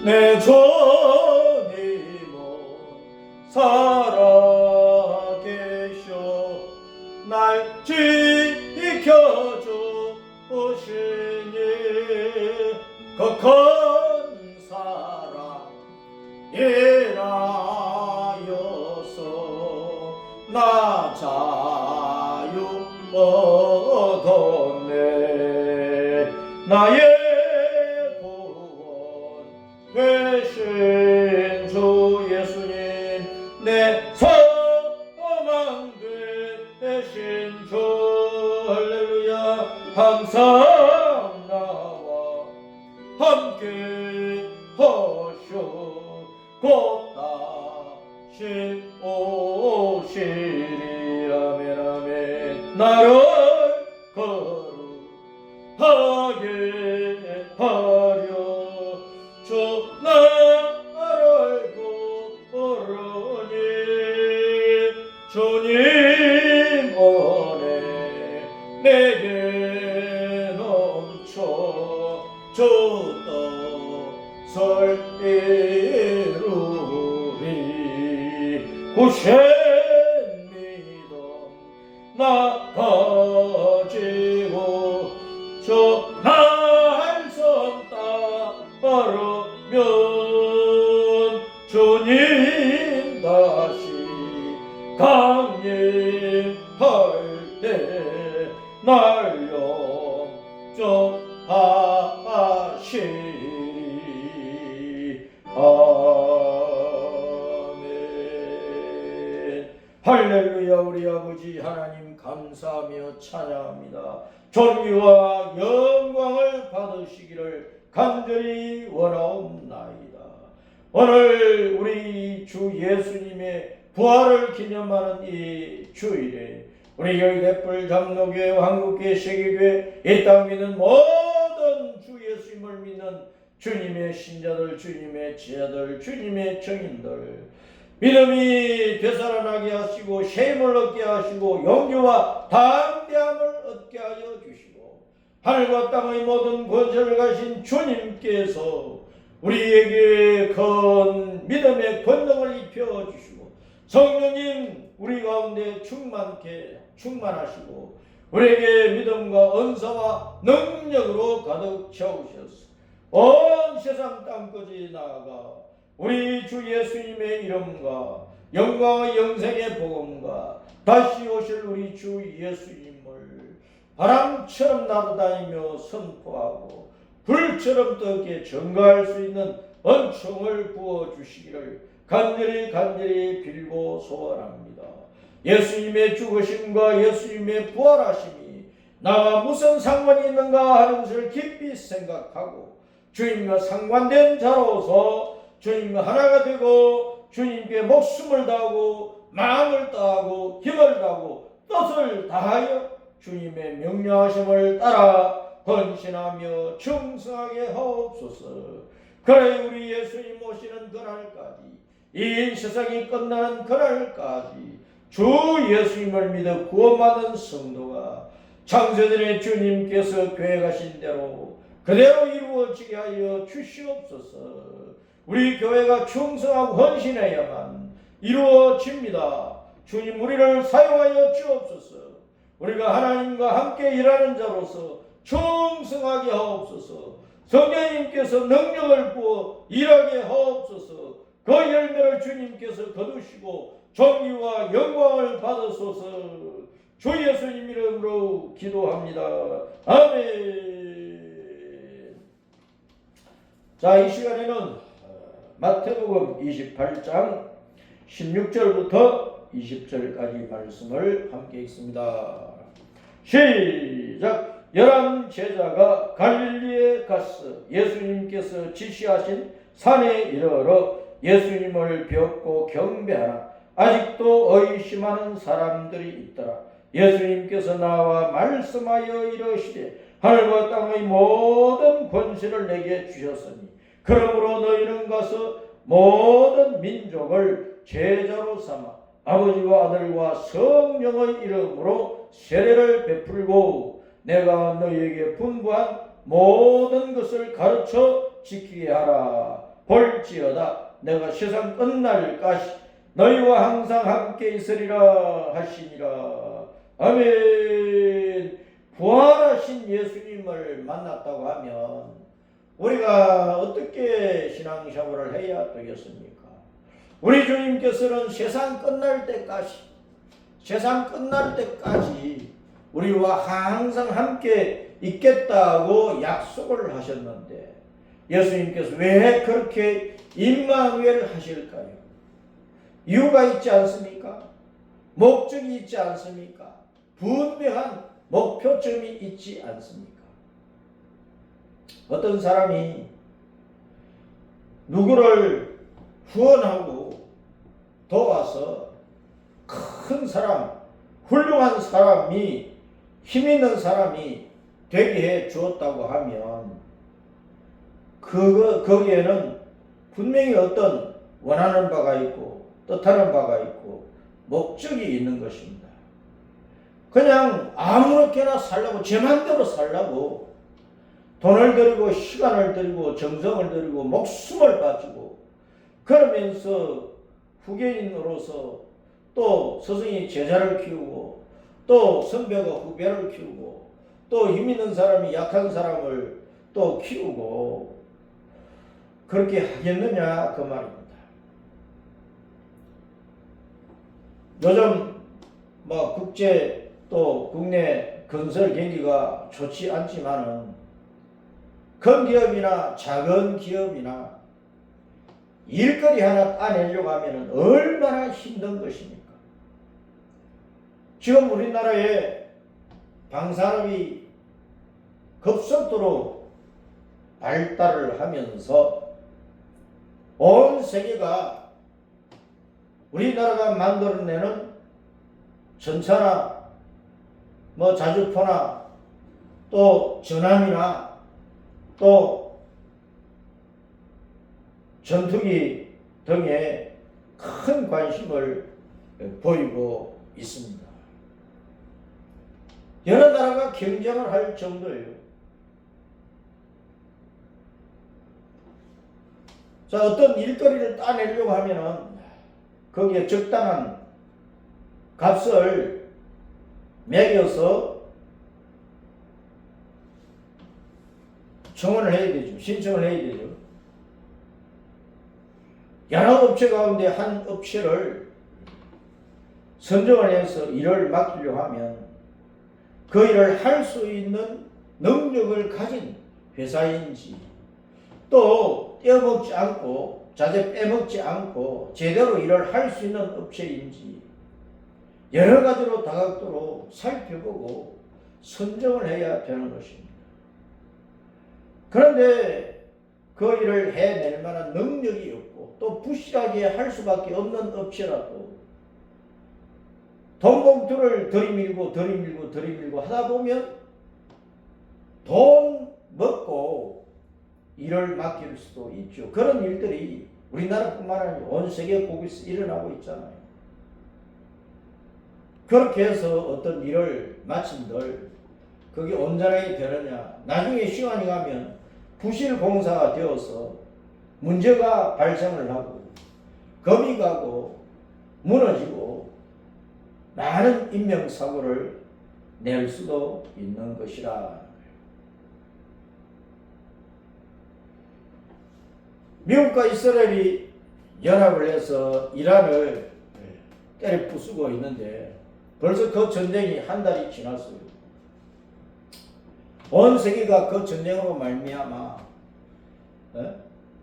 내 주님은 살아계셔 날 지켜주시니 그 큰 사랑 인하여서 나 자유 얻었네. 나의 구원 되신 주 예수님 내 소망 되신 주 할렐루야 항상 나와 함께 하셔 곧 다시 오시리. 아멘 아멘. 나를 거룩하게 하려 주 나를 구하니 주님 은혜 내게 넘쳐 주 뜻을 이루리. 구신 믿음 나 가지고 저 날선 따르면 주님 다시 강림할 때 날 영접하시리. 아멘. 할렐루야. 우리 아버지 하나님 감사하며 찬양합니다. 존귀와 영광을 받으시기를 간절히 원하옵나이다. 오늘 우리 주 예수님의 부활을 기념하는 이 주일에 우리 여기 대불 장로교회 한국교회 세계교회 이 땅 믿는 모든 주 예수님을 믿는 주님의 신자들, 주님의 제자들, 주님의 증인들 믿음이 되살아나게 하시고 셈을 얻게 하시고 용기와 담대함을 얻게 하여 주시고 하늘과 땅의 모든 권세를 가신 주님께서 우리에게 큰 믿음의 권능을 입혀 주시고 성령님 우리 가운데 충만하시고 우리에게 믿음과 은사와 능력으로 가득 채우셔서 온 세상 땅까지 나아가 우리 주 예수님의 이름과 영광의 영생의 복음과 다시 오실 우리 주 예수님을 바람처럼 날아다니며 선포하고 불처럼 뜨겁게 증거할 수 있는 은총을 부어주시기를 간절히 빌고 소원합니다. 예수님의 죽으심과 예수님의 부활하심이 나와 무슨 상관이 있는가 하는 것을 깊이 생각하고 주님과 상관된 자로서 주님과 하나가 되고 주님께 목숨을 다하고 마음을 다하고 힘을 다하고 뜻을 다하여 주님의 명령하심을 따라 헌신하며 충성하게 하옵소서. 그래 우리 예수님 오시는 그날까지 이 세상이 끝나는 그날까지 주 예수님을 믿어 구원받은 성도가 창세전에 주님께서 계획하신 대로 그대로 이루어지게 하여 주시옵소서. 우리 교회가 충성하고 헌신해야만 이루어집니다. 주님 우리를 사용하여 주옵소서. 우리가 하나님과 함께 일하는 자로서 충성하게 하옵소서. 성령님께서 능력을 부어 일하게 하옵소서. 그 열매를 주님께서 거두시고 존귀와 영광을 받으소서. 주 예수님 이름으로 기도합니다. 아멘. 자, 이 시간에는 마태복음 28장 16절부터 20절까지 말씀을 함께 읽습니다. 시작. 11 제자가 갈릴리에 갔어 예수님께서 지시하신 산에 이르러 예수님을 뵙고 경배하나 아직도 의심하는 사람들이 있더라. 예수님께서 나와 말씀하여 이르시되 하늘과 땅의 모든 권세를 내게 주셨으니 그러므로 너희는 가서 모든 민족을 제자로 삼아 아버지와 아들과 성령의 이름으로 세례를 베풀고 내가 너희에게 분부한 모든 것을 가르쳐 지키게 하라. 볼지어다 내가 세상 끝날까지 너희와 항상 함께 있으리라 하시니라. 아멘. 부활하신 예수님을 만났다고 하면 우리가 어떻게 신앙생활을 해야 되겠습니까? 우리 주님께서는 세상 끝날 때까지 우리와 항상 함께 있겠다고 약속을 하셨는데 예수님께서 왜 그렇게 임마누엘 하실까요? 이유가 있지 않습니까? 목적이 있지 않습니까? 분명한 목표점이 있지 않습니까? 어떤 사람이 누구를 후원하고 도와서 큰 사람, 훌륭한 사람이, 힘 있는 사람이 되게 해 주었다고 하면 거기에는 분명히 어떤 원하는 바가 있고 뜻하는 바가 있고 목적이 있는 것입니다. 그냥 아무렇게나 살라고, 제 맘대로 살라고 돈을 들이고 시간을 들이고 정성을 들이고 목숨을 바치고 그러면서 후계인으로서 또 스승이 제자를 키우고 또 선배가 후배를 키우고 또 힘 있는 사람이 약한 사람을 또 키우고 그렇게 하겠느냐 그 말입니다. 요즘 국제 또 국내 건설 경기가 좋지 않지만은 큰 기업이나 작은 기업이나 일거리 하나 따내려고 하면 얼마나 힘든 것입니까? 지금 우리나라의 방산업이 급속도로 발달을 하면서 온 세계가 우리나라가 만들어내는 전차나 자주포나 또 전함이나 또 전투기 등에 큰 관심을 보이고 있습니다. 여러 나라가 경쟁을 할 정도예요. 자, 어떤 일거리를 따내려고 하면은 거기에 적당한 값을 매겨서 청원을 해야 되죠. 신청을 해야 되죠. 여러 업체 가운데 한 업체를 선정을 해서 일을 맡기려고 하면 그 일을 할 수 있는 능력을 가진 회사인지 또 떼어먹지 않고 자재 빼먹지 않고 제대로 일을 할 수 있는 업체인지 여러 가지로 다각도로 살펴보고 선정을 해야 되는 것입니다. 그런데 그 일을 해낼 만한 능력이 없고 또 부실하게 할 수밖에 없는 업체라도 돈 봉투를 들이밀고 하다 보면 돈 먹고 일을 맡길 수도 있죠. 그런 일들이 우리나라뿐만 아니라 온 세계 곳곳에서 일어나고 있잖아요. 그렇게 해서 어떤 일을 마친들 그게 온전하게 되느냐, 나중에 시간이 가면 부실 공사가 되어서 문제가 발생을 하고 겁이 가고 무너지고 많은 인명사고를 낼 수도 있는 것이라. 미국과 이스라엘이 연합을 해서 이란을 때려 부수고 있는데 벌써 그 전쟁이 한 달이 지났어요. 온 세계가 그 전쟁으로 말미암아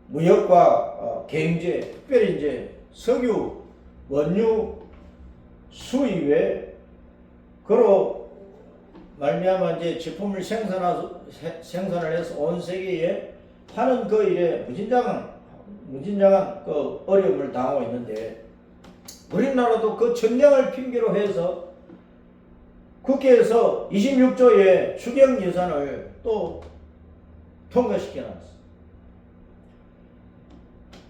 무역과 경제, 특별히 이제 석유, 원유 수입에 그로 말미암아 이제 제품을 생산을 해서 온 세계에 하는 그 일에 무진장한 그 어려움을 당하고 있는데 우리나라도 그 전쟁을 핑계로 해서 국회에서 26조의 추경 예산을 또 통과시켜놨어.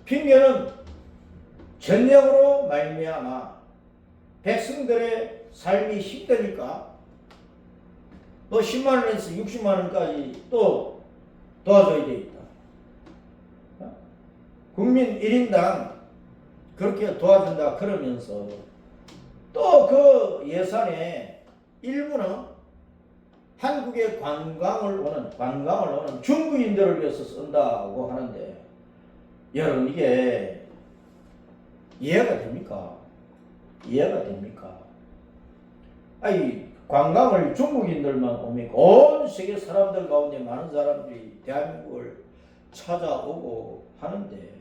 핑계는 전쟁으로 말미암아 백성들의 삶이 힘드니까 10만 원에서 60만 원까지 또 도와줘야 되겠다. 국민 1인당 그렇게 도와준다 그러면서 또 그 예산의 일부는 한국에 관광을 오는 중국인들을 위해서 쓴다고 하는데 여러분 이게 이해가 됩니까? 이해가 됩니까? 아니 관광을 중국인들만 옵니까? 온 세계 사람들 가운데 많은 사람들이 대한민국을 찾아오고 하는데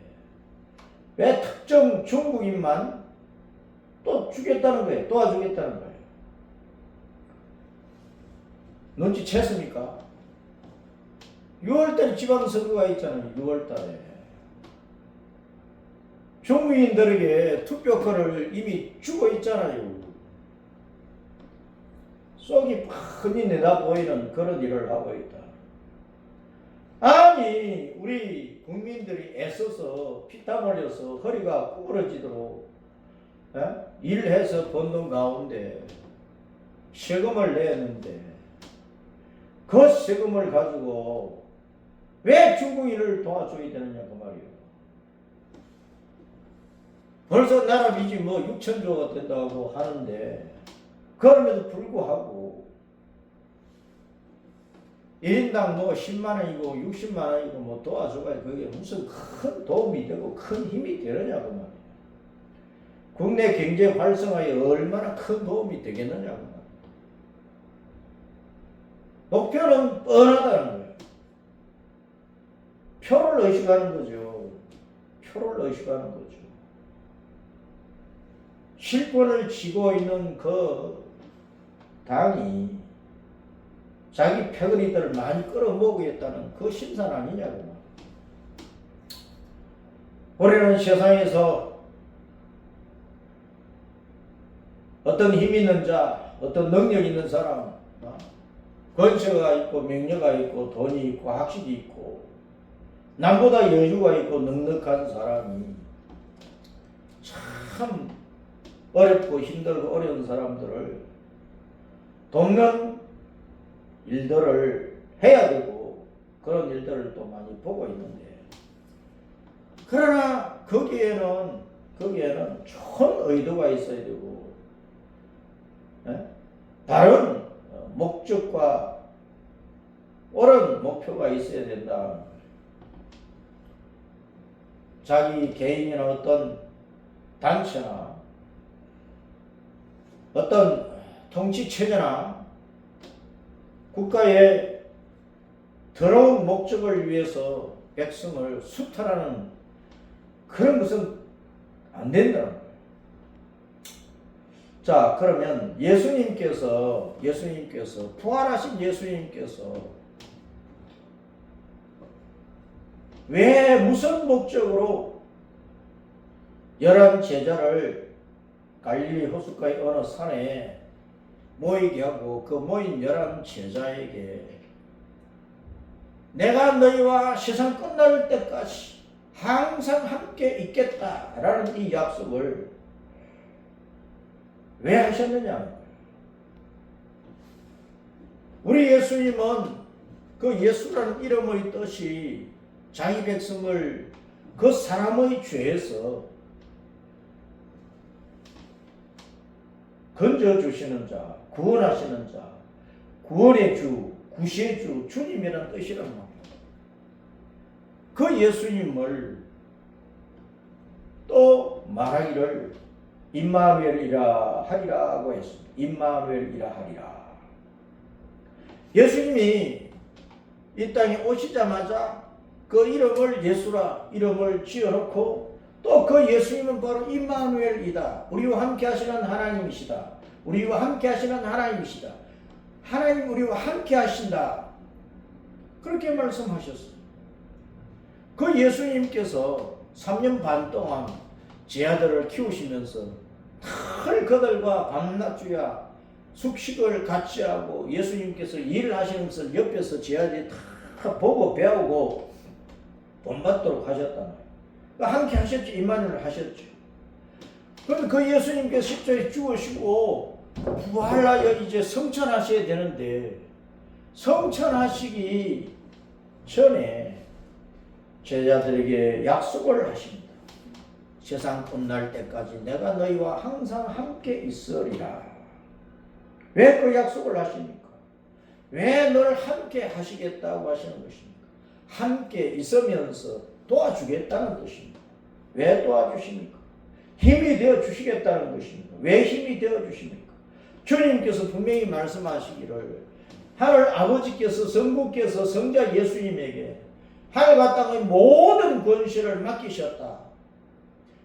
왜 특정 중국인만 또 주겠다는 거예요? 도와주겠다는 거예요? 눈치챘습니까? 6월달에 지방선거가 있잖아요. 6월달에 중국인들에게 투표권을 이미 주고 있잖아요. 속이 뻔히 내다 보이는 그런 일을 하고 있다. 아니 우리 국민들이 애써서 피땀 흘려서 허리가 구부러지도록 일해서 번 돈 가운데 세금을 냈는데 그 세금을 가지고 왜 중국인을 도와줘야 되느냐 그 말이에요. 벌써 나라 빚이 뭐 6천조가 된다고 하는데 그럼에도 불구하고 1인당 뭐 10만원이고 60만원이고 뭐 도와줘야 그게 무슨 큰 도움이 되고 큰 힘이 되느냐고 말이에요. 국내 경제 활성화에 얼마나 큰 도움이 되겠느냐고 말이에요. 목표는 뻔하다는 거예요. 표를 의식하는 거죠. 표를 의식하는 거죠. 실권을 쥐고 있는 그 당이 자기 패거리들을 많이 끌어모으겠다는 그 심산 아니냐고. 올해는 세상에서 어떤 힘 있는 자, 어떤 능력 있는 사람, 권세가 있고 명예가 있고 돈이 있고 학식이 있고 남보다 여유가 있고 넉넉한 사람이 참 어렵고 힘들고 어려운 사람들을 돕는 일들을 해야 되고 그런 일들을 또 많이 보고 있는데 그러나 거기에는 좋은 의도가 있어야 되고 다른 목적과 옳은 목표가 있어야 된다. 자기 개인이나 어떤 단체나 어떤 통치체제나 국가의 더러운 목적을 위해서 백성을 수탈하는 그런 것은 안 된다는 거예요. 자, 그러면 예수님께서 부활하신 예수님께서 왜 무슨 목적으로 11 제자를 갈릴리 호숫가의 어느 산에 모이게 하고 그 모인 11 제자에게 내가 너희와 세상 끝날 때까지 항상 함께 있겠다라는 이 약속을 왜 하셨느냐? 우리 예수님은 그 예수라는 이름의 뜻이 자기 백성을 그 사람의 죄에서 건져주시는 자, 구원하시는 자, 구원의 주, 구시의 주, 주님이라는 뜻이란 말이에요. 그 예수님을 또 말하기를 임마누엘이라 하리라고 했습니다. 임마누엘이라 하리라. 예수님이 이 땅에 오시자마자 그 이름을 예수라 이름을 지어놓고 또 그 예수님은 바로 임마누엘이다. 우리와 함께 하시는 하나님이시다. 우리와 함께 하시는 하나님이시다. 하나님 우리와 함께 하신다. 그렇게 말씀하셨어요. 그 예수님께서 3년 반 동안 제 아들을 키우시면서 늘 그들과 밤낮주야 숙식을 같이 하고 예수님께서 일을 하시는 것을 옆에서 제 아들이 다 보고 배우고 본받도록 하셨단 말이에요. 함께 하셨죠. 임마누엘 하셨죠. 그런데 그 예수님께서 십자가에 죽으시고 부활하여 이제 성천하셔야 되는데 성천하시기 전에 제자들에게 약속을 하십니다. 세상 끝날 때까지 내가 너희와 항상 함께 있으리라. 왜 그 약속을 하십니까? 왜 늘 함께 하시겠다고 하시는 것입니까? 함께 있으면서 도와주겠다는 뜻입니다. 왜 도와주십니까? 힘이 되어 주시겠다는 것입니다. 왜 힘이 되어 주십니까? 주님께서 분명히 말씀하시기를 하늘 아버지께서 성부께서 성자 예수님에게 하늘과 땅의 모든 권세를 맡기셨다.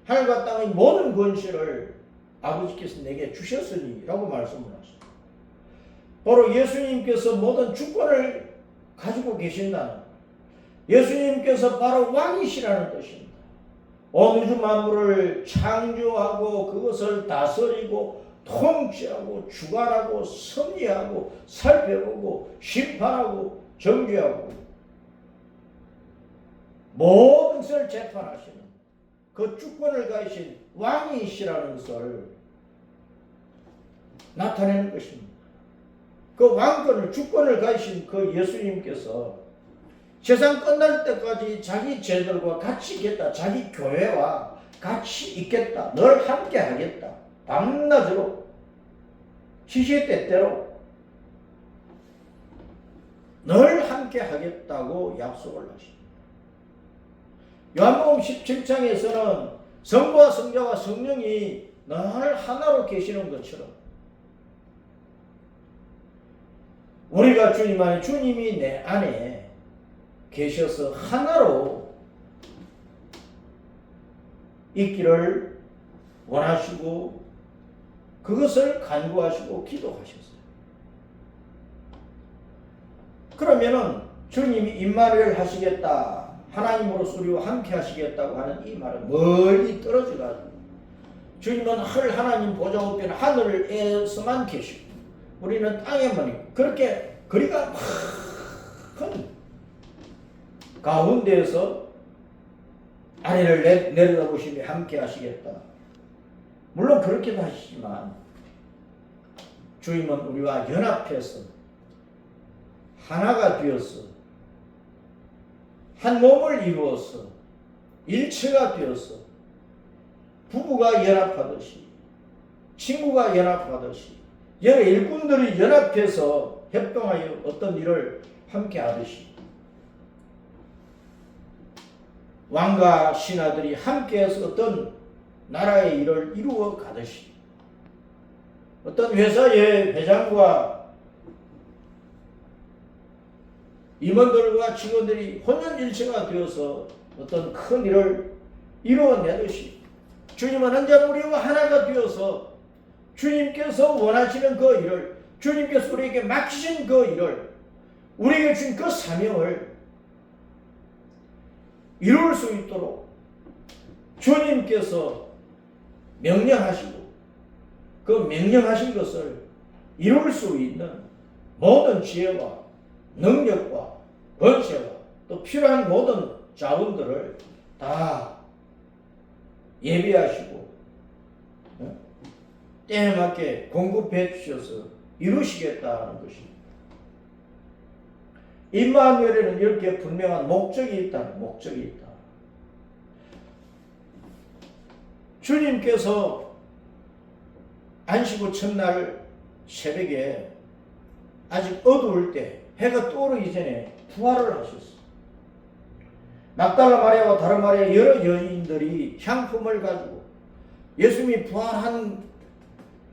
하늘과 땅의 모든 권세를 아버지께서 내게 주셨으니 라고 말씀을 하셨습니다. 바로 예수님께서 모든 주권을 가지고 계신다는, 예수님께서 바로 왕이시라는 뜻입니다. 온 우주 만물을 창조하고 그것을 다스리고 통치하고 주관하고 섭리하고 살펴보고 심판하고 정죄하고 모든 것을 재판하시는 그 주권을 가지신 왕이시라는 것을 나타내는 것입니다. 그 왕권을, 주권을 가지신 그 예수님께서 세상 끝날 때까지 자기 제들과 같이 있겠다. 자기 교회와 같이 있겠다. 늘 함께 하겠다. 밤낮으로 시시때때로 늘 함께 하겠다고 약속을 하십니다. 요한복음 17장에서는 성부와 성자와 성령이 늘 하나로 계시는 것처럼 우리가 주님 안에, 주님이 내 안에 계셔서 하나로 있기를 원하시고 그것을 간구하시고 기도하셨어요. 그러면은 주님이 임마누엘 하시겠다, 하나님으로서 우리와 함께 하시겠다고 하는 이 말은 멀리 떨어져가지고 주님은 하나님 보좌 우편 하늘에서만 계시고 우리는 땅에만 있고 그렇게 거리가 큰 가운데에서 아래를 내려다보시며 함께 하시겠다. 물론 그렇게도 하시지만 주님은 우리와 연합해서 하나가 되어서 한 몸을 이루어서 일체가 되어서 부부가 연합하듯이 친구가 연합하듯이 여러 일꾼들이 연합해서 협동하여 어떤 일을 함께 하듯이 왕과 신하들이 함께해서 어떤 나라의 일을 이루어 가듯이 어떤 회사의 회장과 임원들과 직원들이 혼연일체가 되어서 어떤 큰 일을 이루어내듯이 주님은 언제나 우리와 하나가 되어서 주님께서 원하시는 그 일을, 주님께서 우리에게 맡기신 그 일을, 우리에게 주신 그 사명을 이룰 수 있도록 주님께서 명령하시고 그 명령하신 것을 이룰 수 있는 모든 지혜와 능력과 권세와 또 필요한 모든 자원들을 다 예비하시고 때에 맞게 공급해 주셔서 이루시겠다는 것입니다. 임마누엘에는 이렇게 분명한 목적이 있다는 목적이 있다. 주님께서 안식 후 첫날 새벽에 아직 어두울 때 해가 떠오르기 전에 부활을 하셨어. 막달라 마리아와 다른 마리아 여러 여인들이 향품을 가지고 예수님이 부활한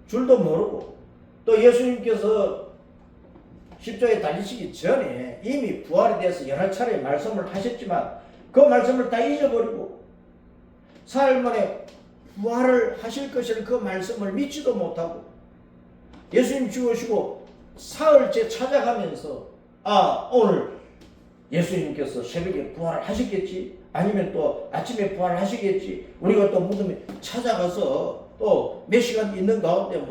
줄도 모르고 또 예수님께서 십자가에 달리시기 전에 이미 부활에 대해서 여러 차례 말씀을 하셨지만 그 말씀을 다 잊어버리고 사흘 만에 부활을 하실 것이라는 그 말씀을 믿지도 못하고 예수님 죽으시고 사흘째 찾아가면서 오늘 예수님께서 새벽에 부활을 하셨겠지, 아니면 또 아침에 부활을 하시겠지, 우리가 또 무덤에 찾아가서 또 몇 시간 있는 가운데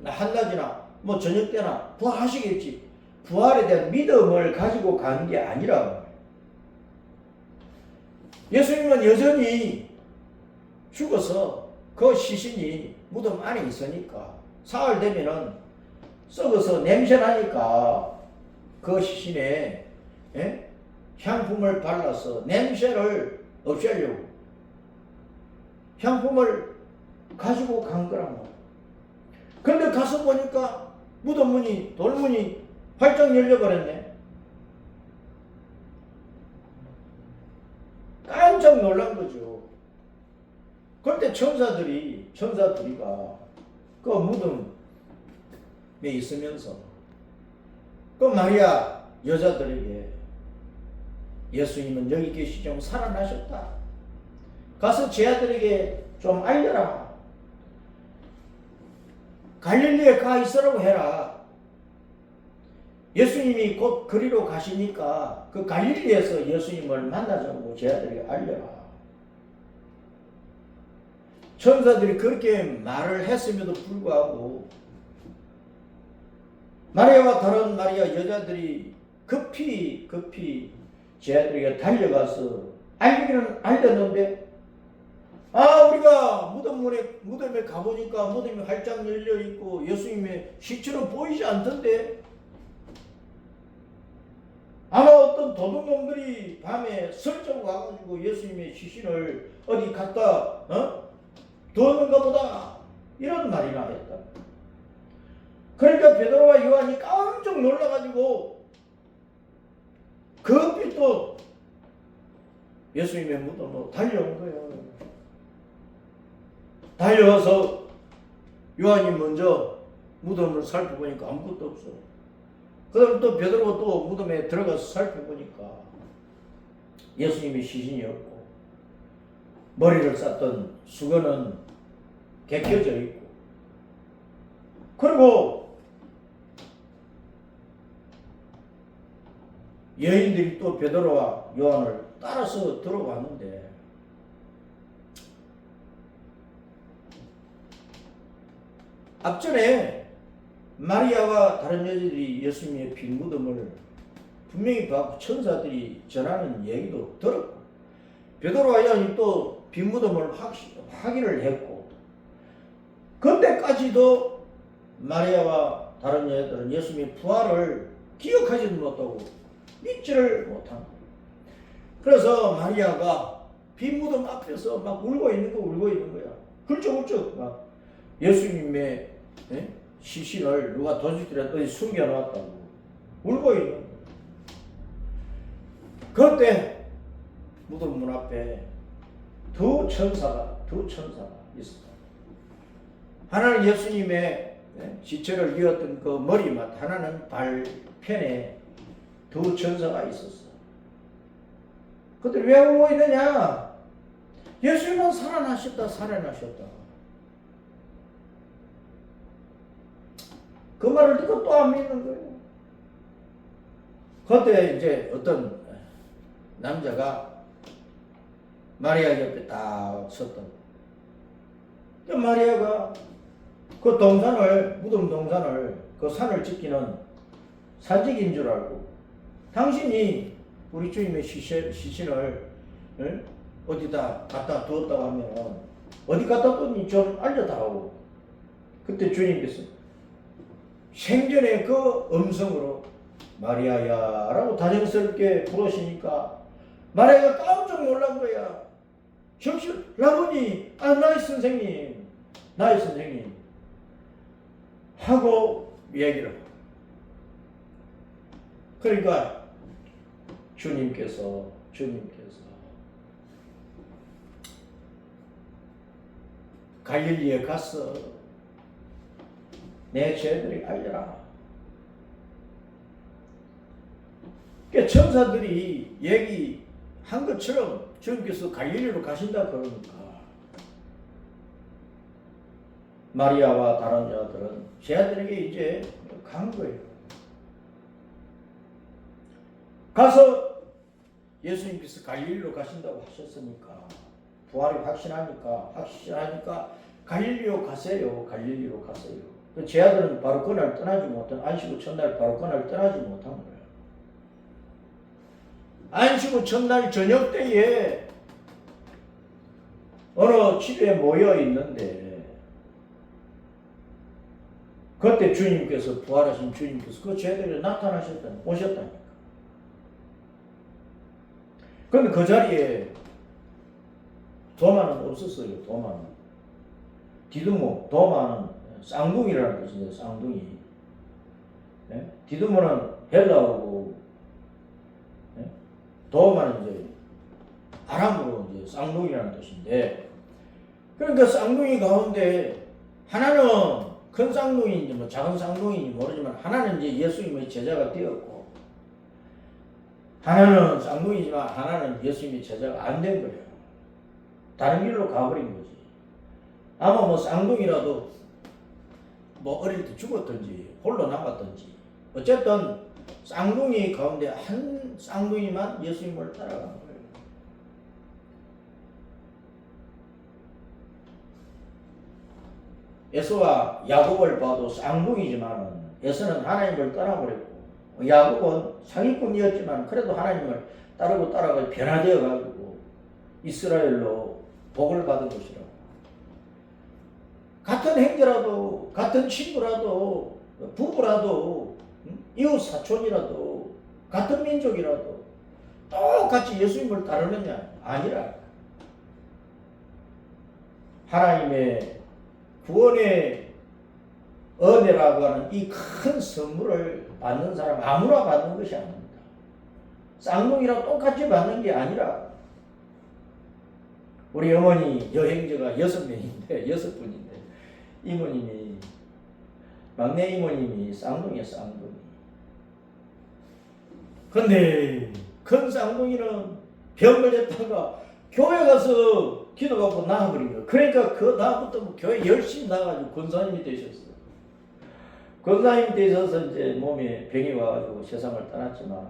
한낮이나 저녁 때나 부활하시겠지, 부활에 대한 믿음을 가지고 가는 게 아니라 예수님은 여전히 죽어서 그 시신이 무덤 안에 있으니까 사흘 되면은 썩어서 냄새 나니까 그 시신에 향품을 발라서 냄새를 없애려고 향품을 가지고 간 거란 말이야. 근데 가서 보니까 무덤 문이, 돌문이 활짝 열려버렸네. 깜짝 놀란 거죠. 그때 천사 둘이가 그 무덤에 있으면서 그 마리아 여자들에게 예수님은 여기 계시죠. 살아나셨다. 가서 제 아들에게 좀 알려라. 갈릴리에 가 있으라고 해라. 예수님이 곧 그리로 가시니까 그 갈릴리에서 예수님을 만나자고 제 아들에게 알려라. 천사들이 그렇게 말을 했음에도 불구하고 마리아와 다른 마리아 여자들이 급히 제 아들에게 달려가서 알기는 알렸는데, 우리가 무덤에 가보니까 무덤이 활짝 열려있고 예수님의 시체는 보이지 않던데, 아마 어떤 도둑놈들이 밤에 설정 와가지고 예수님의 시신을 어디 갖다 두었는가 보다, 이런 말이나 했다. 그러니까 베드로와 요한이 깜짝 놀라가지고 급히 또 예수님의 무덤으로 달려온 거예요. 달려와서 요한이 먼저 무덤을 살펴보니까 아무것도 없어. 그다음 또 베드로가 또 무덤에 들어가서 살펴보니까 예수님의 시신이 없고 머리를 쌌던 수건은 개켜져 있고, 그리고 여인들이 또 베드로와 요한을 따라서 들어왔는데, 앞전에 마리아와 다른 여자들이 예수님의 빈 무덤을 분명히 봤고 천사들이 전하는 얘기도 들었고, 베드로와 요한이 또 빈 무덤을 확인을 했고, 그때까지도 마리아와 다른 여자들은 예수님의 부활을 기억하지도 못하고 믿지를 못한 거예요. 그래서 마리아가 빈 무덤 앞에서 막 울고 있는 거야. 훌쩍훌쩍 막 예수님의 시신을 누가 도둑들이 어디 숨겨놨다고 울고 있는 거예요. 그때 무덤 문 앞에 두 천사가 있었다. 하나는 예수님의 시체를 이었던 그 머리맡, 하나는 발편에 두 천사가 있었어. 그들 왜 울고 있느냐? 예수님은 살아나셨다. 그 말을 듣고 또 안 믿는 거예요. 그때 이제 어떤 남자가 마리아 옆에 딱 섰던. 마리아가 그 무덤 동산을, 그 산을 지키는 산직인 줄 알고, 당신이 우리 주님의 시신을 어디다 갖다 두었다고 하면 어디 갖다 뒀니 좀 알려다오. 그때 주님께서 생전에 그 음성으로 마리아야 라고 다정스럽게 부르시니까 마리아가 깜짝 놀란 거야. 정신 라보니, 나의 선생님 하고 얘기를. 그러니까 주님께서 갈릴리에 가서 내 죄들이 알려라. 그러니까 천사들이 얘기한 것처럼 주님께서 갈릴리로 가신다 그러니까 마리아와 다른 여자들은 제 아들에게 이제 간 거예요. 가서 예수님께서 갈릴리로 가신다고 하셨으니까, 부활이 확신하니까 갈릴리로 가세요. 제 아들은 바로 그날 떠나지 못한, 안식 후 첫날 바로 그날 떠나지 못한 거예요. 안식 후 첫날 저녁 때에 어느 집에 모여 있는데, 그때 부활하신 주님께서 그 제자들에 오셨다니까. 그런데 그 자리에 도마는 없었어요. 도마는. 디두모, 도마는 쌍둥이라는 뜻이죠. 쌍둥이. 예? 디두모는 헬라어고, 예? 도마는 이제 아람어로 이제 쌍둥이라는 뜻인데, 그러니까 쌍둥이 가운데 하나는 큰 쌍둥이인지 뭐 작은 쌍둥이인지 모르지만 하나는 이제 예수님의 제자가 되었고, 하나는 쌍둥이지만 하나는 예수님의 제자가 안 된 거예요. 다른 길로 가버린 거지. 아마 뭐 쌍둥이라도 뭐 어릴 때 죽었든지 홀로 남았든지 어쨌든 쌍둥이 가운데 한 쌍둥이만 예수님을 따라간 거예요. 에서와 야곱을 봐도 쌍둥이지만 에서는 하나님을 떠나버렸고 야곱은 상위꾼이었지만 그래도 하나님을 따르고 따라가 변화되어 가지고 이스라엘로 복을 받은 것이라고. 같은 형제라도 같은 친구라도 부부라도 이웃 사촌이라도 같은 민족이라도 똑같이 예수님을 따르느냐? 아니라. 하나님의 구원의 은혜라고 하는 이 큰 선물을 받는 사람 아무나 받는 것이 아닙니다. 쌍둥이랑 똑같이 받는 게 아니라 우리 어머니 여행자가 6명인데 6분인데 이모님이 막내 이모님이 쌍둥이야 쌍둥이. 근데 큰 쌍둥이는 병 걸렸다가 교회 가서 기도받고 나와버린 거예요. 그러니까 그 다음부터 뭐 교회 열심히 나가지고 권사님이 되셨어요. 권사님이 되셔서 이제 몸에 병이 와가지고 세상을 떠났지만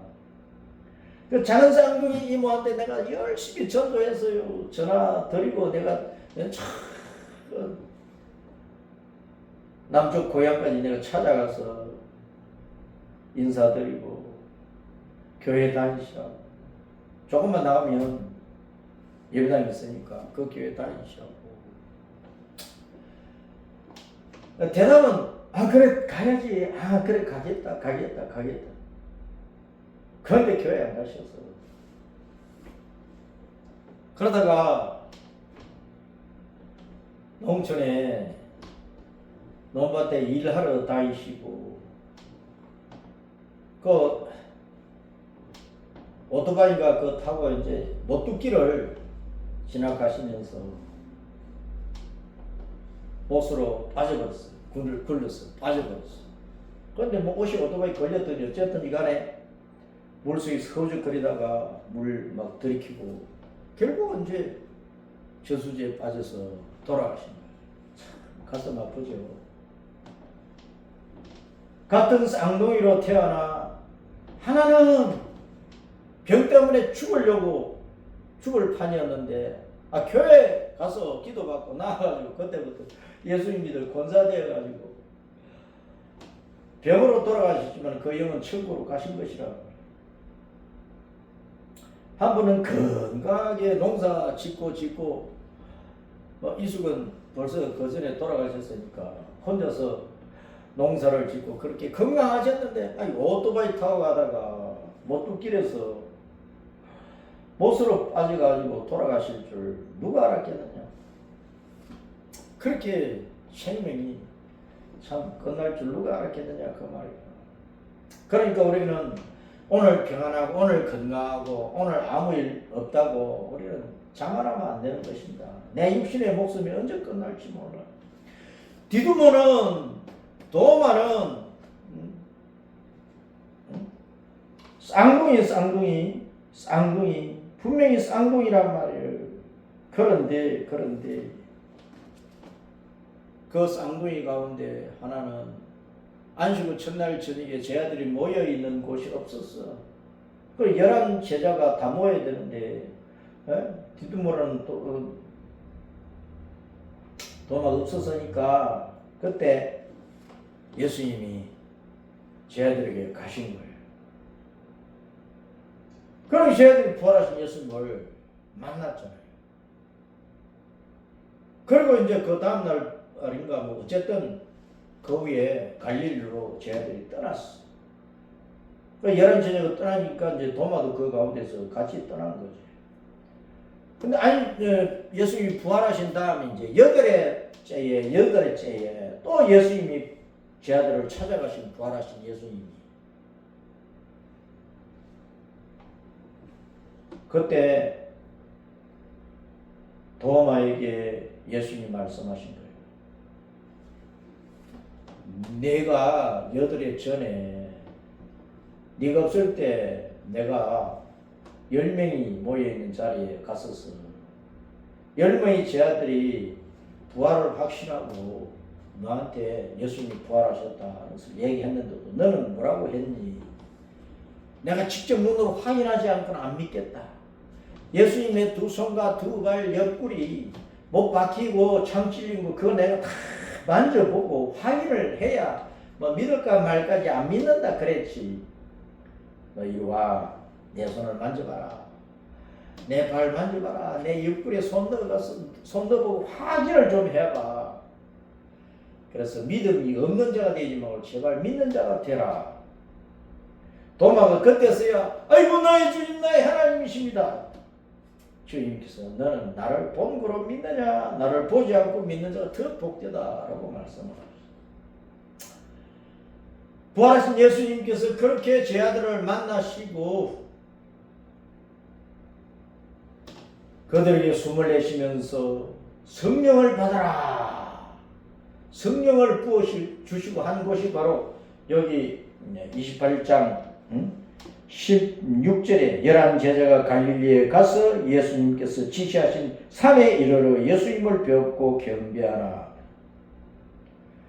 그 작은 쌍둥이 이모한테 내가 열심히 전도했어요. 전화 드리고 내가 참 남쪽 고향까지 내가 찾아가서 인사드리고 교회 다니시라고. 조금만 나가면 예배당이 있으니까 그 교회 다니시라고. 대답은 그래 가야지. 그래 가겠다. 그런데 교회 안 가셨어. 그러다가 농촌에 논밭에 일하러 다니시고 그 오토바이가 그 타고 이제 모뚝길을 지나가시면서 못으로 빠져버렸어요. 굴렀어. 빠져버렸어. 그런데 뭐 옷이 오토바이 걸렸더니 어쨌든 이간에 물속에 서우적거리다가 물 막 들이키고 결국은 이제 저수지에 빠져서 돌아가신 거예요. 참 가슴 아프죠. 같은 쌍둥이로 태어나 하나는 병 때문에 죽을 판이었는데 교회 가서 기도받고 나와가지고 그때부터 예수님 믿을 권사되어가지고 병으로 돌아가셨지만 그 영은 천국으로 가신 것이라고. 한 분은 건강하게 농사 짓고 이숙은 벌써 그 전에 돌아가셨으니까 혼자서 농사를 짓고 그렇게 건강하셨는데 오토바이 타고 가다가 모뚝길에서 못으로 빠져가지고 돌아가실 줄 누가 알았겠느냐. 그렇게 생명이 참 끝날 줄 누가 알았겠느냐 그 말이야. 그러니까 우리는 오늘 평안하고 오늘 건강하고 오늘 아무 일 없다고 우리는 자만하면 안 되는 것입니다. 내 육신의 목숨이 언제 끝날지 몰라. 디두모는 도마는 쌍둥이 분명히 쌍둥이란 말이에요. 그런데 그 쌍둥이 가운데 하나는 안식 후 첫날 저녁에 제자들이 모여있는 곳이 없었어. 그 11 제자가 다 모여야 되는데 디두모라는 도마가 없었으니까 그때 예수님이 제자들에게 가신 거예요. 그럼 제자들이 부활하신 예수님을 만났잖아요. 그리고 이제 그 다음날 아닌가 뭐 어쨌든 그 후에 갈릴리로 제자들이 떠났어. 그 11 제자가 떠나니까 이제 도마도 그 가운데서 같이 떠난 거지. 근데 아니 예수님이 부활하신 다음에 이제 여덟째에 또 예수님이 제 아들을 찾아가신 부활하신 예수님이 그때 도마에게 예수님이 말씀하신 거예요. 내가 8해 전에 네가 없을 때 내가 10명이 모여있는 자리에 갔었어. 10명의 제 아들이 부활을 확신하고 너한테 예수님이 부활하셨다는 얘기했는데도 너는 뭐라고 했니? 내가 직접 눈으로 확인하지 않고는 안 믿겠다. 예수님의 두 손과 두 발 옆구리 못 박히고 참 찔린 거 그거 내가 다 만져보고 확인을 해야 뭐 믿을까 말까지 안 믿는다 그랬지. 너 이리 와. 내 손을 만져봐라. 내 발 만져봐라. 내 옆구리에 손 넣어보고 확인을 좀 해봐. 그래서 믿음이 없는 자가 되지 말고 제발 믿는 자가 되라. 도마가 그때서야 아이고 나의 주님 나의 하나님이십니다. 주님께서 너는 나를 본 거로 믿느냐 나를 보지 않고 믿는 자가 더 복되다라고 말씀을 하셨습니다. 부활하신 예수님께서 그렇게 제 아들을 만나시고 그들에게 숨을 내쉬면서 성령을 받아라. 성령을 부어 주시고 한 곳이 바로 여기 28장 16절에 11 제자가 갈릴리에 가서 예수님께서 지시하신 산에 이르러 예수님을 배웠고 경배하라.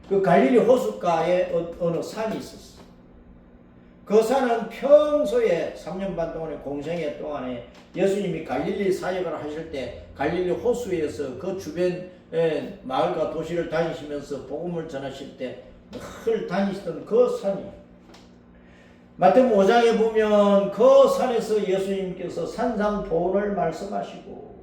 그 갈릴리 호숫가에 어느 산이 있었어. 그 산은 평소에 3년 반 동안의 공생애 동안에 예수님이 갈릴리 사역을 하실 때 갈릴리 호수에서 그 주변 마을과 도시를 다니시면서 복음을 전하실 때 늘 다니시던 그 산이 마태복음 5장에 보면 그 산에서 예수님께서 산상보훈을 말씀하시고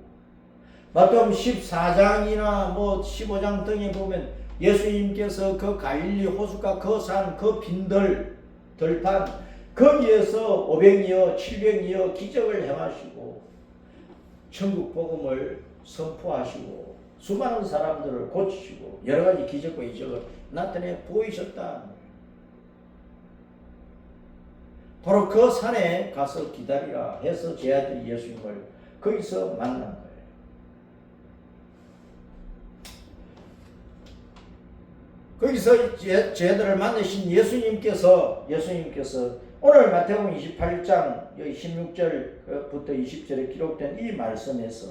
마태복음 14장이나 뭐 15장 등에 보면 예수님께서 그 갈릴리 호숫가 그 산 그 빈들 들판 거기에서 500여 700여 기적을 행하시고 천국 복음을 선포하시고 수많은 사람들을 고치시고 여러 가지 기적과 이적을 나타내 보이셨다. 바로 그 산에 가서 기다리라 해서 제 아들이 예수님을 거기서 만난 거예요. 거기서 제 아들을 만나신 예수님께서 오늘 마태복음 28장 16절부터 20절에 기록된 이 말씀에서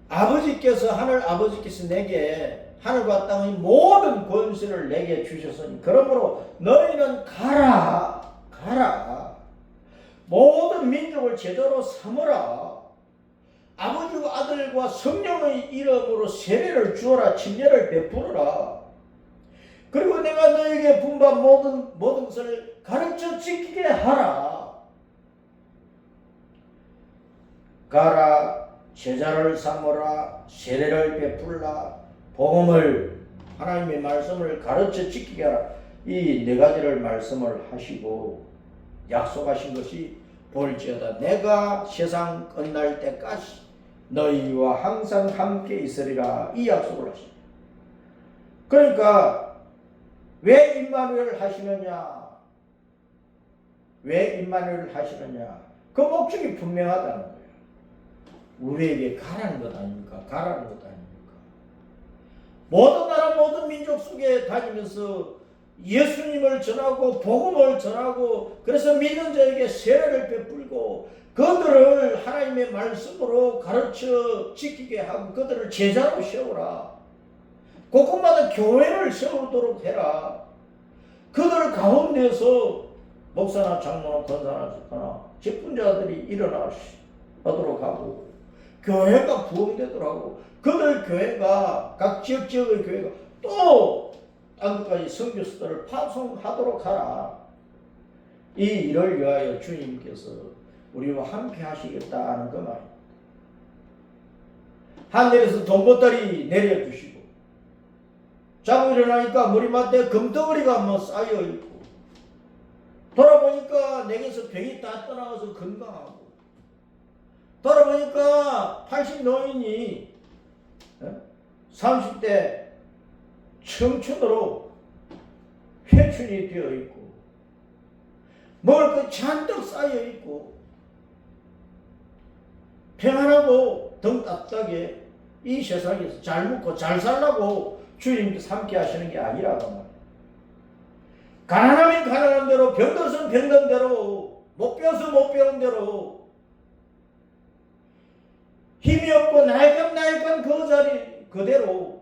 하늘 아버지께서 내게 하늘과 땅의 모든 권세를 내게 주셨으니 그러므로 너희는 가라 모든 민족을 제자로 삼으라. 아버지와 아들과 성령의 이름으로 세례를 주어라. 침례를 베풀어라. 그리고 내가 너에게 분반 모든 것을 가르쳐 지키게 하라. 가라. 제자를 삼으라. 세례를 베풀라. 복음을 하나님의 말씀을 가르쳐 지키게 하라. 이 네 가지를 말씀을 하시고 약속하신 것이 볼지어다 내가 세상 끝날 때까지 너희와 항상 함께 있으리라. 이 약속을 하십니다. 그러니까 왜 임마누엘 하시느냐? 왜 임마누엘 하시느냐? 그 목적이 분명하다는 거예요. 우리에게 가라는 것 아닙니까? 가라는 것 아닙니까? 모든 나라 모든 민족 속에 다니면서 예수님을 전하고 복음을 전하고 그래서 믿는 자에게 세례를 베풀고 그들을 하나님의 말씀으로 가르쳐 지키게 하고 그들을 제자로 세우라. 곳곳마다 교회를 세우도록 해라. 그들 가운데서 목사나 장로나 권사나 집사나 직분자들이 일어나도록 하고 교회가 부흥되도록 하고 그들 교회가 각 지역의 교회가 또 땅끝까지 선교사들을 파송하도록 하라. 이 일을 위하여 주님께서 우리와 함께 하시겠다는 그 말입니다. 하늘에서 돈보따리 내려주시고 자고 일어나니까 머리맡에 금덩어리가 뭐 쌓여있고 돌아보니까 내게서 병이 다 떠나가서 건강하고 돌아보니까 80 노인이 30대 청춘으로 회춘이 되어 있고 먹을 것 잔뜩 쌓여 있고 평안하고 등 따뜻하게 이 세상에서 잘 먹고 잘 살라고 주님께서 함께 하시는 게 아니라고 말이에요. 가난하면 가난한 대로, 병들어서는 병든 대로, 못 배워서 못 배운 대로, 힘이 없고 나약한 그 자리 그대로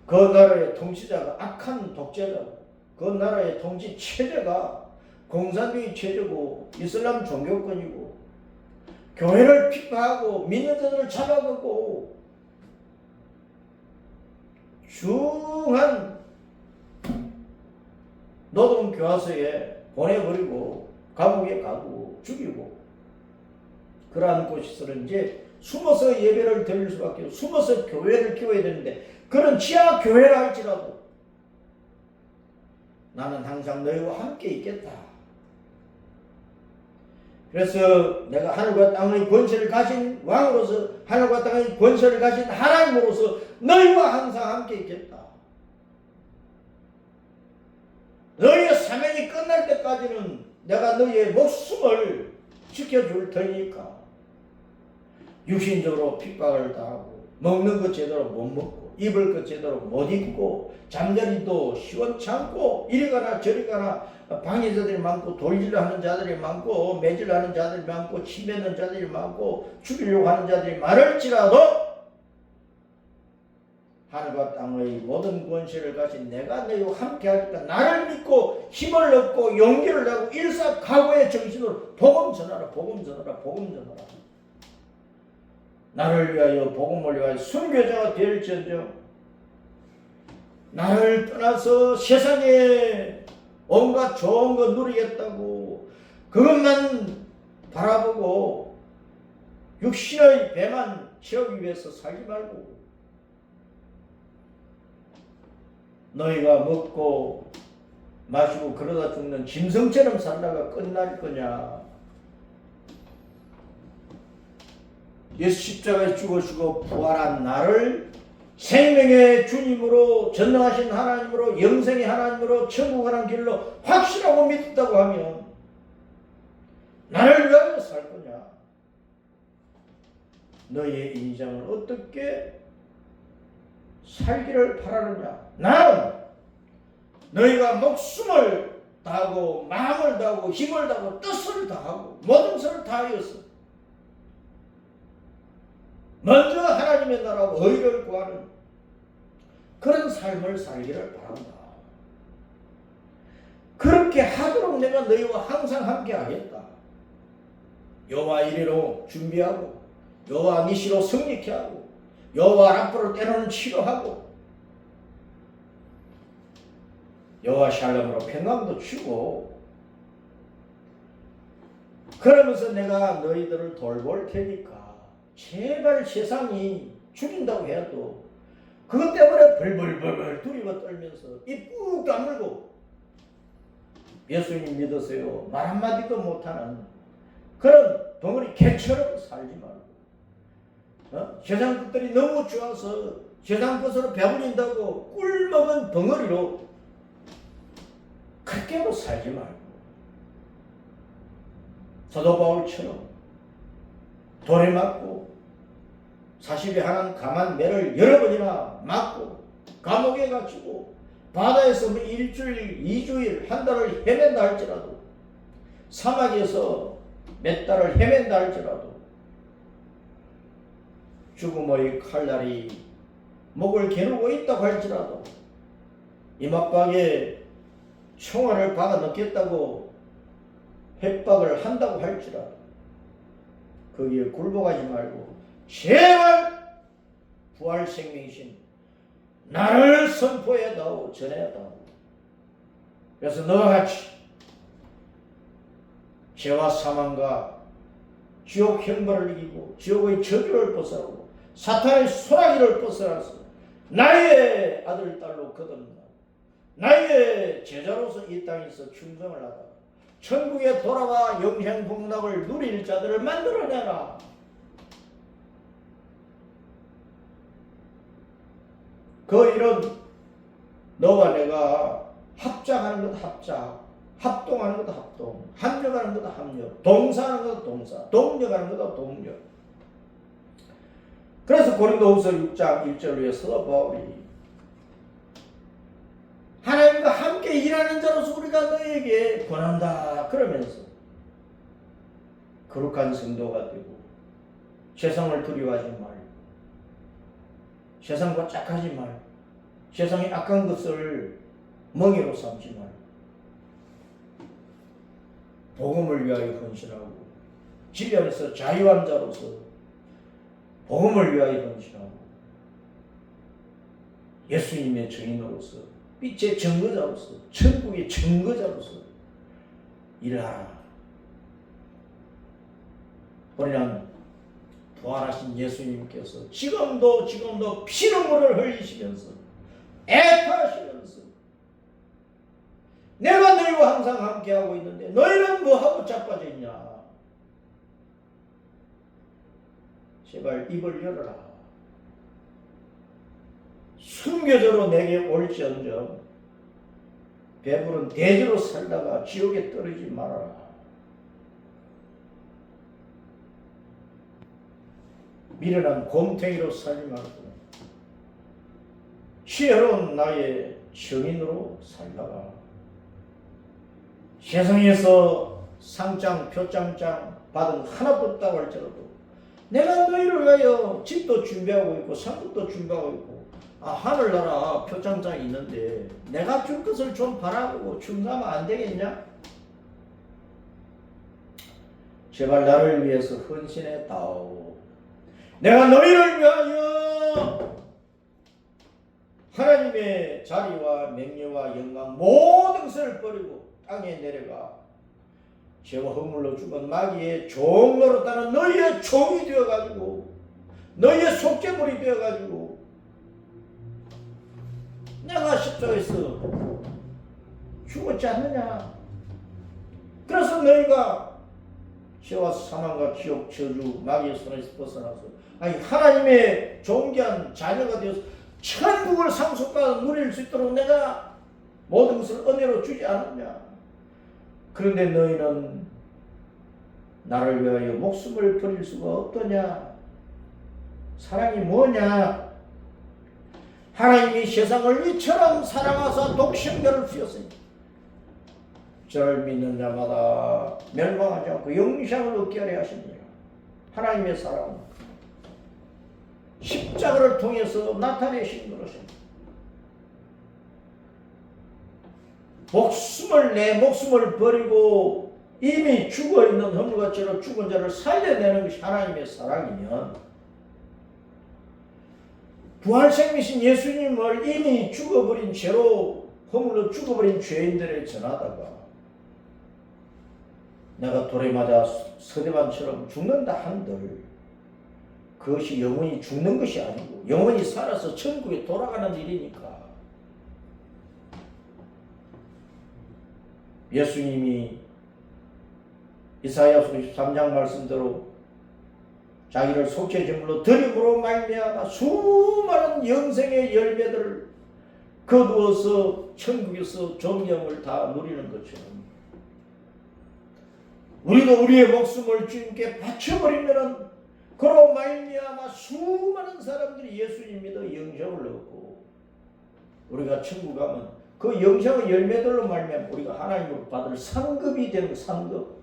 그 나라의 통치자가 악한 독재자고 그 나라의 통치 체제가 공산주의 체제고 이슬람 종교권이고 교회를 핍박하고 믿는 자들을 잡아가고 중한 노동교화소에 보내버리고 감옥에 가고 죽이고 그러한 곳에서는 이제 숨어서 예배를 드릴 수밖에 없고 숨어서 교회를 키워야 되는데 그런 지하 교회를 할지라도 나는 항상 너희와 함께 있겠다. 그래서 내가 하늘과 땅의 권세를 가진 왕으로서 하늘과 땅의 권세를 가진 하나님으로서 너희와 항상 함께 있겠다. 너희의 사명이 끝날 때까지는 내가 너희의 목숨을 지켜줄 테니까 육신적으로 핍박을 당하고 먹는 것 제대로 못 먹고 입을 것 제대로 못 입고 잠자리도 시원찮고 이리 가나 저리 가나 방해자들이 많고 돌질을 하는 자들이 많고 매질을 하는 자들이 많고 침뱉는 자들이 많고 죽이려고 하는 자들이 많을지라도 하늘과 땅의 모든 권세를 가진 내가 너희와 함께 하니까 나를 믿고 힘을 얻고 용기를 내고 일사각오의 정신으로 복음 전하라 복음 전하라 복음 전하라. 나를 위하여 복음을 위하여 순교자가 될지언정 나를 떠나서 세상에 온갖 좋은 거 누리겠다고 그것만 바라보고 육신의 배만 채우기 위해서 살지 말고 너희가 먹고 마시고 그러다 죽는 짐승처럼 살다가 끝날 거냐. 예수 십자가에 죽으시고 부활한 나를 생명의 주님으로 전능하신 하나님으로 영생의 하나님으로 천국 가는 길로 확실하고 믿었다고 하면 나를 위하여 살 거냐. 너희의 인생을 어떻게 살기를 바라느냐. 나는 너희가 목숨을 다하고 마음을 다하고 힘을 다하고 뜻을 다하고 모든 것을 다하여서 먼저 하나님의 나라와 의를 구하는 그런 삶을 살기를 바란다. 그렇게 하도록 내가 너희와 항상 함께 하겠다. 여호와 이리로 준비하고 여호와 니시로 승리케 하고 여호와 라프로 때로는 치료하고 여호와 샬롬으로 평강도 주고 그러면서 내가 너희들을 돌볼 테니까 제발 세상이 죽인다고 해도 그것 때문에 벌벌벌 두리고 떨면서 입 꾹 다물고 예수님 믿으세요 말 한마디도 못하는 그런 덩어리 개처럼 살지 말고 세상 것들이 너무 좋아서 세상 것으로 배불린다고 꿀먹은 덩어리로 그렇게도 살지 말고 사도 바울처럼 돌에 맞고 40에 한한 감한 매를 여러 번이나 맞고 감옥에 갇히고 바다에서 일주일, 2주일, 한 달을 헤맨다 할지라도 사막에서 몇 달을 헤맨다 할지라도 죽음의 칼날이 목을 겨누고 있다고 할지라도 이막박에 총알을 박아 넣겠다고 협박을 한다고 할지라도 거기에 굴복하지 말고 제발 부활 생명이신 나를 선포해다오 전해다오. 그래서 너와 같이 죄와 사망과 지옥 형벌을 이기고 지옥의 저주를 벗어나고 사탄의 소나기를 벗어나서 나의 아들 딸로 거듭나 나의 제자로서 이 땅에서 충성을 하다 천국에 돌아와 영생복락을 누릴 자들을 만들어내라. 그 일은 너와 내가 합작하는 것 합작, 합동하는 것 합동, 합력하는 것 합력, 동사하는 것 동사, 동력하는 것 동력. 그래서 고린도후서 6장 1절에 사도 바울이 하나님과 함께 일하는 자로서 우리가 너에게 권한다 그러면서 거룩한 성도가 되고 세상을 두려워하지 말고 세상과 짝하지 말고 세상의 악한 것을 멍에로 삼지 말고 복음을 위하여 헌신하고 진리 안에서 자유한 자로서 복음을 위하여 헌신하고 예수님의 증인으로서 빛의 증거자로서 천국의 증거자로서 일하라. 우리는 부활하신 예수님께서 지금도 피눈물을 흘리시면서 애타하시면서 내가 너희와 항상 함께하고 있는데 너희는 뭐하고 자빠져 있냐. 제발 입을 열어라. 순교자로 내게 올지언정 배부른 돼지로 살다가 지옥에 떨어지지 말아라. 미련한 곰탱이로 살지 말고 지혜로운 나의 증인으로 살다가 세상에서 상장 표창장 받은 하나도 없다고 할지라도 내가 너희를 위하여 집도 준비하고 있고 상급도 준비하고 있고 하늘나라 표창장이 있는데 내가 줄 것을 좀 바라보고 충성하면 안 되겠냐? 제발 나를 위해서 헌신해 다오. 내가 너희를 위하여 하나님의 자리와 명예와 영광 모든 것을 버리고 땅에 내려가 죄와 허물로 죽은 마귀의 종로로 따른 너희의 종이 되어가지고 너희의 속죄물이 되어가지고 내가 십자가에서 죽었지 않느냐. 그래서 너희가 죄와 사망과 지옥 저주 마귀의 손에서 벗어나서 하나님의 존귀한 자녀가 되어서 천국을 상속받아 누릴 수 있도록 내가 모든 것을 은혜로 주지 않았냐. 그런데 너희는 나를 위하여 목숨을 버릴 수가 없더냐. 사랑이 뭐냐. 하나님이 세상을 이처럼 사랑하사 독생자를 주셨으니 저를 믿는 자마다 멸망하지 않고 영생을 얻게 하려 하십니다. 하나님의 사랑은 십자가를 통해서 나타내신 것입니다. 내 목숨을 버리고 이미 죽어있는 허물과 죄로 죽은 자를 살려내는 것이 하나님의 사랑이면 부활생이신 예수님을 이미 죽어버린 죄로 허물로 죽어버린 죄인들에 전하다가 내가 돌에 맞아 서대반처럼 죽는다 한들 그것이 영원히 죽는 것이 아니고 영원히 살아서 천국에 돌아가는 일이니까 예수님이 이사야서 53장 말씀대로 자기를 속죄 제물로 드림으로 말미암아 수많은 영생의 열매들을 거두어서 천국에서 존경을 다 누리는 것처럼 우리도 우리의 목숨을 주님께 바쳐버리면은 그로 말미암아 수많은 사람들이 예수님 믿어 영생을 얻고 우리가 천국 가면 그 영생의 열매들로 말미암아 우리가 하나님으로 받을 상급이 되는 상급.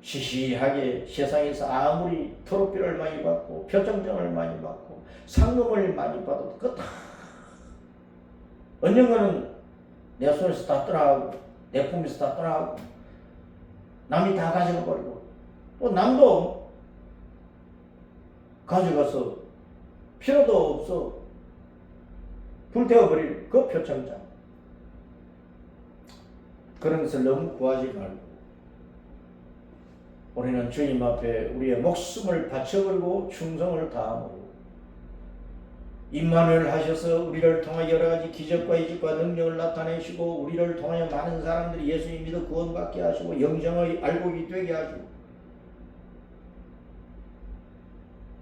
시시하게 세상에서 아무리 트로피를 많이 받고 표창장을 많이 받고 상금을 많이 받아도 그거 다 언젠가는 내 손에서 다 떠나가고 내 품에서 다 떠나가고 남이 다 가져가버리고 또 남도 가져가서 필요도 없어 불태워버릴 그 표창장. 그런 것을 너무 구하지 말고 우리는 주님 앞에 우리의 목숨을 바쳐버리고 충성을 다함으로 임마누엘 하셔서 우리를 통하여 여러 가지 기적과 이적과 능력을 나타내시고 우리를 통하여 많은 사람들이 예수님 믿어 구원받게 하시고 영생의 알곡이 되게 하시고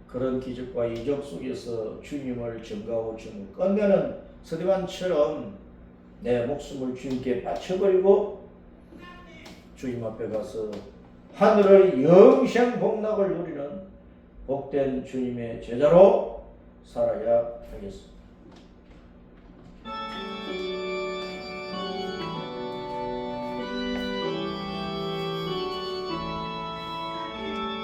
그런 기적과 이적 속에서 주님을 증거하고 주는 끝내는 스데반처럼 내 목숨을 주님께 바쳐버리고 주님 앞에 가서 하늘의 영생 복락을 누리는 복된 주님의 제자로 살아야 하겠습니다.